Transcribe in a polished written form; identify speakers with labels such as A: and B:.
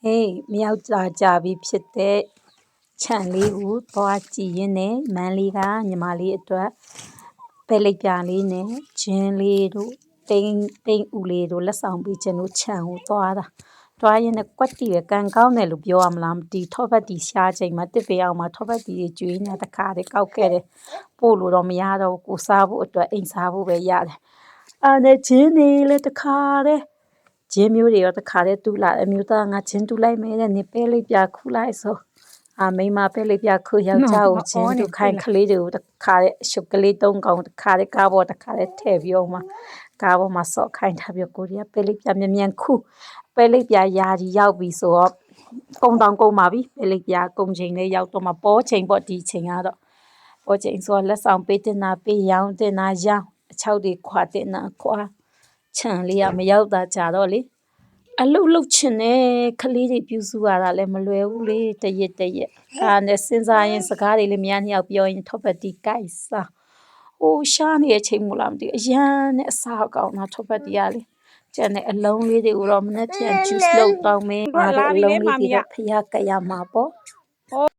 A: ဟေးမြောက်ကြာပြီးဖြစ်တဲ့ခြံလေးကိုသွားကြည့်ရင်းနဲ့မန်းလေးကညီမလေးအတွက်ပဲလိပ်ပြာလေးနဲ့ဂျင်းလေးတို့တိမ်ဥလေးတို့လက်ဆောင်ပေးခြင်းတို့ခြံကိုသွားရင်းနဲ့ကွက်တီပဲကံကောင်းတယ်လို့ပြောရမလားမသိထောပတ်တီရှားချိန်မှာတစ်ပေအောင်မှာထောပတ်တီတွေကျွေးနေတခါတည်းကောက်ခဲ့တယ်ပို့လို့တော့မရတော့ကိုစားဖို့အတွက်အိမ်စားဖို့ပဲရတယ်အဲ့နဲ့ဂျင်းနေလေတခါတည်းဂျင်းမျိုးတွေရောတခါတည်းတူလာအမျိုးသားငါဂျင်းတူလိုက်မယ်တဲ့နေပဲလိပ်ပြာခူလိုက်ဆိုမိမပဲလိပ်ပြာခူယောက်ျားကိုဂျင်းတူခိုင်းကလေးတွေကိုတခါတည်းရှုပ်ကလေး၃កောင်တခါတည်းကားပေါ်တခါတည်းထည့်ပြီးအောင်မှာကားပေါ်မှာစော့ခိုင်းထားပြီးကိုရီးယားပဲလိပ်ပြာမြန်ခူပဲလိပ်ပြာယာဒီရောက်ပြီဆိုတော့ကုံပါပြီပဲလိပ်ပြာကုံချိန်လေးရောက်တော့မှပေါ်ချိန်ပေါ့ဒီချိန်ကတော့ပေါ်ချိန်ဆိုတော့လက်ဆောင်ပေးတင်တာပေးရောင်းတင်တာရောင်းအချောက်တွေခွာတင်တာခွာခြံလေးကမရောက်တာကြတော့လေအလုတ်ချင်တယ်ခလေးတွေပြူစုရတာလည်းမလွယ်ဘူးလေတရက်နဲ့စဉ်းစားရင်စကားတွေလည်းများနှစ်ယောက်ပြောရင်ထောပတ်တီကိုက်စားဟိုရှားနေတဲ့ချိန်မို့လားမသိအရန်နဲ့အစားကောင်းတာထောပတ်တီကလေကျန်တဲ့အလုံးလေးတွေကိုတော့မနေ့ပြန် juice လုပ်တောင်းမယ်ငါတို့အလုံးလေးတွေကဖျားကရမှာပေါ့